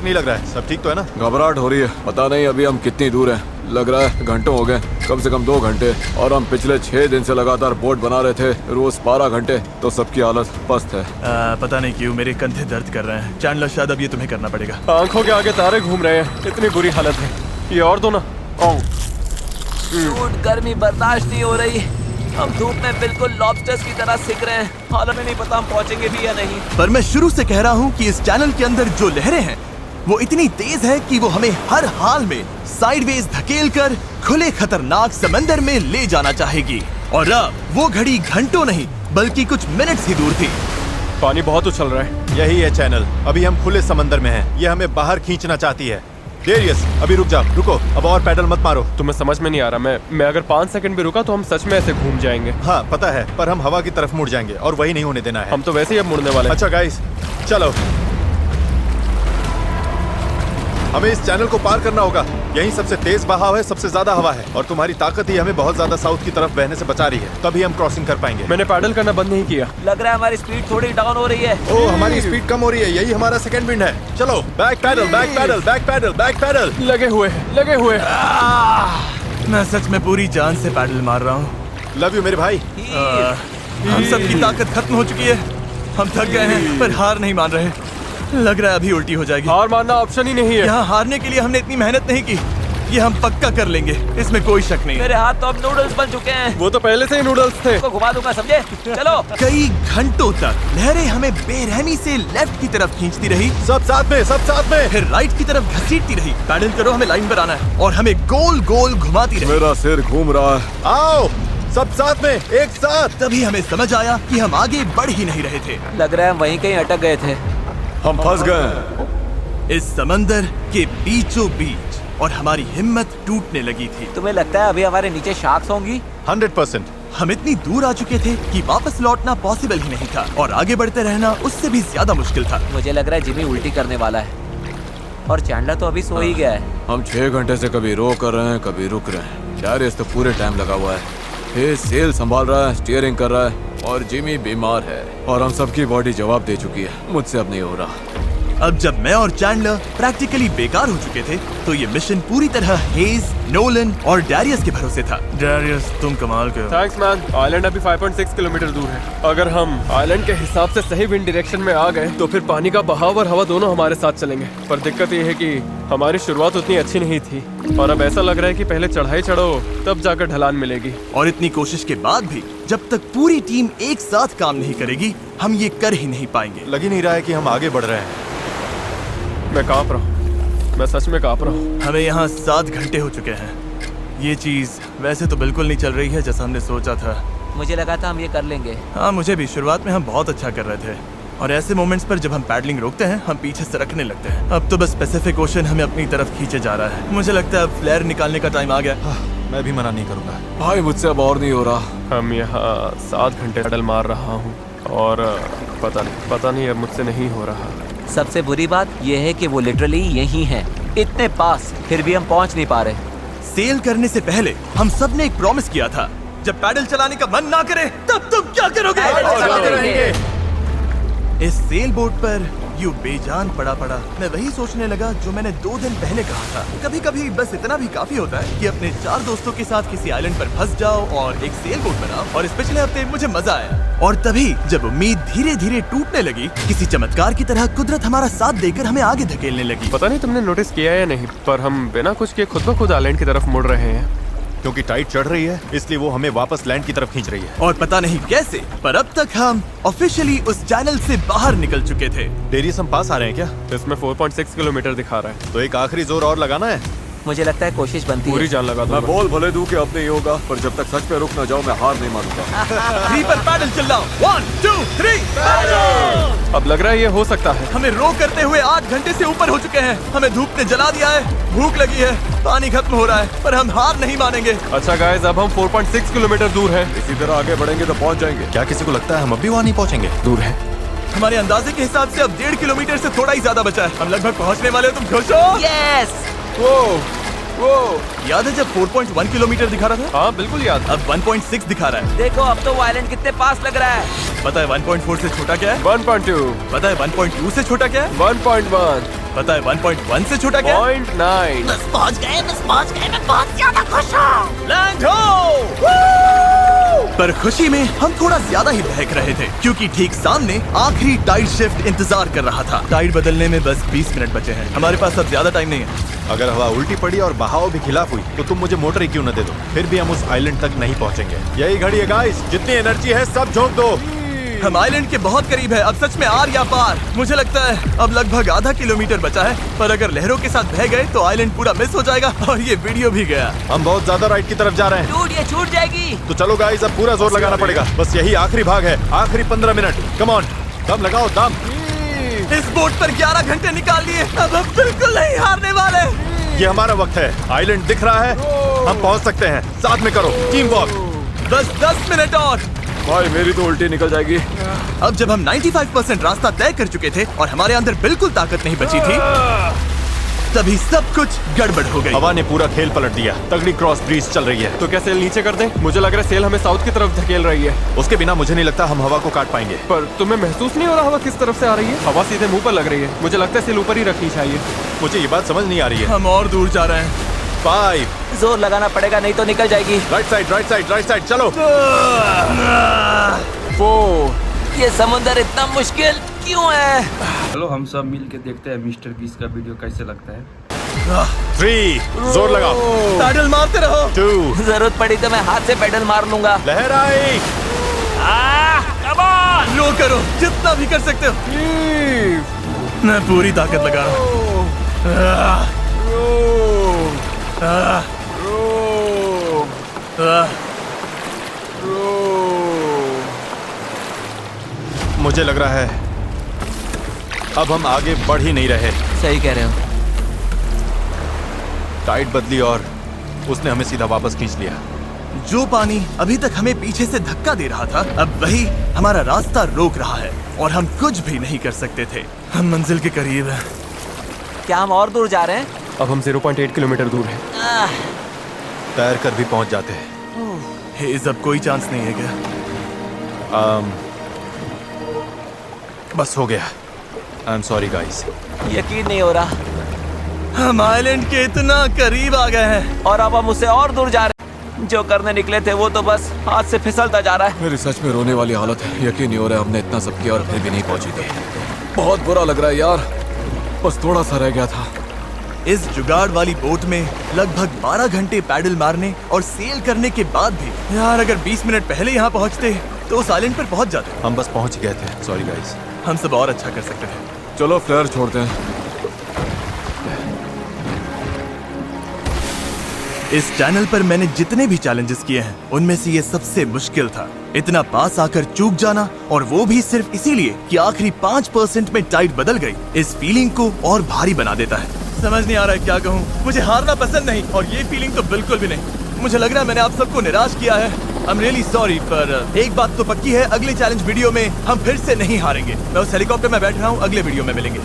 नहीं लग रहा है। सब ठीक तो है ना? घबराहट हो रही है, पता नहीं अभी हम कितनी दूर हैं। लग रहा है घंटों हो गए, कम से कम 2 घंटे। और हम पिछले 6 दिन से लगातार बोट बना रहे थे, रोज 12 घंटे। तो सबकी हालत पस्त है। पता नहीं क्यों मेरे कंधे दर्द कर रहे हैं। चैंडलर शायद अब ये तुम्हें करना पड़ेगा। आंखों के आगे तारे घूम रहे हैं, इतनी बुरी हालत है। ये और दो ना। गर्मी बर्दाश्त नहीं हो रही। हम धूप में बिल्कुल लॉबस्टर्स की तरह सिक रहे हैं। हालांकि नहीं पता हम पहुंचेंगे भी या नहीं। पर मैं शुरू से कह रहा हूँ कि इस चैनल के अंदर जो लहरें हैं वो इतनी तेज है कि वो हमें हर हाल में साइडवेज धकेलकर खुले खतरनाक समंदर में ले जाना चाहेगी। और अब वो घड़ी घंटों नहीं बल्कि कुछ मिनट्स ही दूर थी। पानी बहुत उछल रहा है। यही है चैनल। अभी हम खुले समंदर में हैं। ये हमें बाहर खींचना चाहती है। डेरियस, अभी रुक जा। रुको, अब और पैडल मत मारो। तुम्हें समझ में नहीं आ रहा। मैं अगर 5 सेकंड भी रुका तो हम सच में ऐसे घूम जाएंगे। हाँ पता है, पर हम हवा की तरफ मुड़ जाएंगे और वही नहीं होने देना है। हम तो वैसे ही अब मुड़ने वाले हैं। अच्छा गाइस, चलो। हमें इस चैनल को पार करना होगा। यही सबसे तेज बहाव है, सबसे ज्यादा हवा है और तुम्हारी ताकत ही हमें बहुत ज्यादा साउथ की तरफ बहने से बचा रही है। तभी हम क्रॉसिंग कर पाएंगे। मैंने पैडल करना बंद नहीं किया। लग रहा है हमारी स्पीड थोड़ी डाउन हो रही है। ओह, हमारी स्पीड कम हो रही है। यही हमारा सेकंड विंड है। चलो, back paddle, back paddle, back paddle, back paddle. लगे हुए मैं सच में पूरी जान से पैडल मार रहा हूँ। लव यू मेरे भाई। हम सबकी ताकत खत्म हो चुकी है। हम थक गए हैं पर हार नहीं मान रहे। लग रहा है अभी उल्टी हो जाएगी। हार मानना ऑप्शन ही नहीं है। यहाँ हारने के लिए हमने इतनी मेहनत नहीं की। ये हम पक्का कर लेंगे, इसमें कोई शक नहीं। मेरे हाथ तो अब नूडल्स बन चुके हैं। वो तो पहले से ही नूडल्स थे। को घुमा दूंगा, समझे? चलो। कई घंटों तक लहरें हमें बेरहमी से लेफ्ट की तरफ खींचती रही, सब साथ में, सब साथ में। फिर राइट की तरफ घसीटती रही। पैडल करो, हमें लाइन पर आना है और हमें गोल गोल घुमाती रही। मेरा सिर घूम रहा है। आओ सब साथ में, एक साथ। तभी हमें समझ आया कि हम आगे बढ़ ही नहीं रहे थे। लग रहा है हम वहीं कहीं अटक गए थे। हम फंस गए इस समंदर के बीचों बीच और हमारी हिम्मत टूटने लगी थी। तुम्हें लगता है अभी हमारे नीचे शार्क्स होंगी? 100%। हम इतनी दूर आ चुके थे कि वापस लौटना पॉसिबल ही नहीं था और आगे बढ़ते रहना उससे भी ज्यादा मुश्किल था। मुझे लग रहा है जिमी उल्टी करने वाला है और चैंडलर तो अभी सो ही गया है। हम 6 घंटे से कभी रो कर रहे हैं, कभी रुक रहे हैं। डैरियस तो पूरे टाइम लगा हुआ है। हे सेल संभाल रहा है, स्टीयरिंग कर रहा है और जिमी बीमार है और हम सबकी बॉडी जवाब दे चुकी है। मुझसे अब नहीं हो रहा। अब जब मैं और चैंडलर प्रैक्टिकली बेकार हो चुके थे तो ये मिशन पूरी तरह हेज, नोलन और डैरियस के भरोसे था। डैरियस, तुम कमाल के हो। Thanks man. आइलैंड अभी 5.6 किलोमीटर दूर है। अगर हम आइलैंड के हिसाब से सही विंड डायरेक्शन में आ गए तो फिर पानी का बहाव और हवा दोनों हमारे साथ चलेंगे। पर दिक्कत ये है कि हमारी शुरुआत उतनी अच्छी नहीं थी और अब ऐसा लग रहा है कि पहले चढ़ाई चढ़ो तब जाकर ढलान मिलेगी। और इतनी कोशिश के बाद भी जब तक पूरी टीम एक साथ काम नहीं करेगी हम ये कर ही नहीं पाएंगे। लग ही नहीं रहा है कि हम आगे बढ़ रहे हैं। मैं कांप रहा हूँ, मैं सच में कांप रहा हूँ। हमें यहाँ 7 घंटे हो चुके हैं। ये चीज वैसे तो बिल्कुल नहीं चल रही है जैसा हमने सोचा था। मुझे लगा था हम ये कर लेंगे। हाँ, मुझे भी। शुरुआत में हम बहुत अच्छा कर रहे थे और ऐसे मोमेंट्स पर जब हम पैडलिंग रोकते हैं हम पीछे सरकने लगते हैं। अब तो बस पैसिफिक ओशन हमें अपनी तरफ खींचे जा रहा है। मुझे लगता है अब फ्लेयर निकालने का टाइम आ गया। मैं भी मना नहीं करूंगा भाई, मुझसे अब और नहीं हो रहा। हम यहाँ 7 घंटे पैडल मार रहा हूँ और पता नहीं अब मुझसे नहीं हो रहा। सबसे बुरी बात यह है कि वो लिटरली यहीं है, इतने पास, फिर भी हम पहुंच नहीं पा रहे। सेल करने से पहले हम सब ने एक प्रॉमिस किया था, जब पैडल चलाने का मन ना करे तब तुम क्या करोगे? चलाते रहेंगे। इस सेल बोट पर यूं बेजान पड़ा मैं वही सोचने लगा जो मैंने 2 दिन पहले कहा था। कभी कभी बस इतना भी काफी होता है कि अपने 4 दोस्तों के साथ किसी आइलैंड पर फंस जाओ और एक सेल बोट बनाओ। और इस पिछले हफ्ते मुझे मजा आया। और तभी जब उम्मीद धीरे धीरे टूटने लगी, किसी चमत्कार की तरह कुदरत हमारा साथ देकर हमें आगे धकेलने लगी। पता नहीं तुमने नोटिस किया या नहीं, पर हम बिना कुछ किए खुद ब खुद आइलैंड की तरफ मुड़ रहे हैं। क्योंकि टाइड चढ़ रही है इसलिए वो हमें वापस लैंड की तरफ खींच रही है। और पता नहीं कैसे, पर अब तक हम ऑफिशियली उस चैनल से बाहर निकल चुके थे। डेरियस, हम पास आ रहे हैं क्या? इसमें 4.6 किलोमीटर दिखा रहा है। तो एक आखिरी जोर और लगाना है। मुझे लगता है कोशिश बनती पूरी है। जान लगा मैं दूंगा। बोल भले दूं कि अब नहीं होगा, पर जब तक सच पे रुक ना जाओ मैं हार नहीं मानूंगा। 3 पर पैडल चिल्लाओ। 1 2 3। अब लग रहा है ये हो सकता है। हमें रो करते हुए 8 घंटे से ऊपर हो चुके हैं। हमें धूप ने जला दिया है, भूख लगी है, पानी खत्म हो रहा है, पर हम हार नहीं मानेंगे। अच्छा गाइस, अब हम 4.6 किलोमीटर दूर हैं। इसी तरह आगे बढ़ेंगे तो पहुंच जाएंगे। क्या किसी को लगता है हम अब भी वहाँ नहीं पहुँचेंगे? दूर है। हमारे अंदाजे के हिसाब से अब 1.5 किलोमीटर से थोड़ा ही ज्यादा बचा है। हम लगभग पहुंचने वाले हो। तुम खुश हो? यस। वो याद है जब 4.1 किलोमीटर दिखा रहा था? हाँ बिल्कुल याद। अब 1.6 दिखा रहा है। देखो अब तो वो आइलैंड कितने पास लग रहा है। पता है 1.4 से छोटा क्या है? 1.2, पता है 1.2 से छोटा क्या है? 1.1, पता है 1.1 से छोटा क्या है? 0.9। बस पहुंच गए, मैं बहुत ज्यादा खुश हूँ। लैंड हो! पर खुशी में हम थोड़ा ज्यादा ही बहक रहे थे क्योंकि ठीक सामने आखिरी टाइड शिफ्ट इंतजार कर रहा था। टाइड बदलने में बस 20 मिनट बचे हैं। हमारे पास अब ज्यादा टाइम नहीं है। अगर हवा उल्टी पड़ी और बहाव भी खिलाफ हुई तो तुम मुझे मोटर ही क्यों न दे दो, फिर भी हम उस आइलैंड तक नहीं पहुंचेंगे। यही घड़ी है गाइस, जितनी एनर्जी है सब झोंक दो। हम आइलैंड के बहुत करीब है, अब सच में आर या पार। मुझे लगता है अब लगभग आधा किलोमीटर बचा है, पर अगर लहरों के साथ बह गए तो आइलैंड पूरा मिस हो जाएगा और ये वीडियो भी गया। हम बहुत ज्यादा राइट की तरफ जा रहे हैं। डूड ये छूट जाएगी। तो चलो गाइस, अब पूरा जोर लगाना पड़ेगा। बस यही आखिरी भाग है, आखिरी 15 मिनट। कम ऑन, दम लगाओ दम। इस बोट पर 11 घंटे निकाल लिए, अब हम बिल्कुल नहीं हारने वाले। ये हमारा वक्त है, आइलैंड दिख रहा है, हम पहुंच सकते हैं। साथ में करो, टीम वर्क। बस 10 मिनट और। भाई मेरी तो उल्टी निकल जाएगी। अब जब हम 95% रास्ता तय कर चुके थे और हमारे अंदर बिल्कुल ताकत नहीं बची थी, तभी सब कुछ गड़बड़ हो गई। हवा ने पूरा खेल पलट दिया। तगड़ी क्रॉस ब्रीज चल रही है। तो क्या सेल नीचे कर दें? मुझे लग रहा है सेल हमें साउथ की तरफ धकेल रही है। उसके बिना मुझे नहीं लगता हम हवा को काट पाएंगे। पर तुम्हें महसूस नहीं हो रहा हवा किस तरफ से आ रही है? हवा सीधे मुंह पर लग रही है। मुझे लगता है सेल ऊपर ही रखनी चाहिए। मुझे ये बात समझ नहीं आ रही है। हम और दूर जा रहे हैं। 5 जोर लगाना पड़ेगा नहीं तो निकल जाएगी। Right side, right side, right side, चलो। 4। ये समुंदर इतना मुश्किल क्यों है? चलो हम सब मिल के देखते हैं मिस्टर बीस्ट का वीडियो कैसे लगता है। 3, जोर लगाओ। पैडल मारते रहो। 2, जरूरत पड़ी तो मैं हाथ से पेडल मार लूंगा। लहर आई। रो करो जितना भी कर सकते हो। मैं पूरी ताकत लगा रहा हूँ। मुझे लग रहा है अब हम आगे बढ़ ही नहीं रहे। सही कह रहे हो। टाइड बदली और उसने हमें सीधा वापस खींच लिया। जो पानी अभी तक हमें पीछे से धक्का दे रहा था, अब वही हमारा रास्ता रोक रहा है और हम कुछ भी नहीं कर सकते थे। हम मंजिल के करीब हैं। क्या हम और दूर जा रहे हैं? अब हम 0.8 किलोमीटर दूर हैं। आह, तैर कर भी पहुंच जाते हैं। हेज, अब कोई चांस नहीं है क्या? बस हो गया। I am sorry guys. यकीन नहीं हो रहा। हम आइलैंड के इतना करीब आ गए हैं। और अब हम उससे और दूर जा रहे हैं। जो करने निकले थे वो तो बस हाथ से फिसलता जा रहा है। मेरी सच में रोने वाली हालत है। यकीन नहीं हो रहा है हमने इतना सब किया और फिर भी नहीं पहुंची थी। बहुत बुरा लग रहा है यार, बस थोड़ा सा रह गया था। इस जुगाड़ वाली बोट में लगभग 12 घंटे पैडल मारने और सेल करने के बाद भी यार, अगर 20 मिनट पहले यहाँ पहुँचते तो उस आइलैंड पर पहुँच जाते। हम बस पहुंच गए थे। Sorry guys. हम सब और अच्छा कर सकते थे। चलो फ्लेयर छोड़ते हैं। इस चैनल पर मैंने जितने भी चैलेंजेस किए हैं उनमें से ये सबसे मुश्किल था। इतना पास आकर चूक जाना, और वो भी सिर्फ इसीलिए कि आखिरी 5% में टाइड बदल गई, इस फीलिंग को और भारी बना देता है। समझ नहीं आ रहा है क्या कहूँ। मुझे हारना पसंद नहीं और ये फीलिंग तो बिल्कुल भी नहीं। मुझे लग रहा है मैंने आप सबको निराश किया है। आई एम रियली सॉरी, पर एक बात तो पक्की है, अगले चैलेंज वीडियो में हम फिर से नहीं हारेंगे। मैं उस हेलीकॉप्टर में बैठ रहा हूँ, अगले वीडियो में मिलेंगे।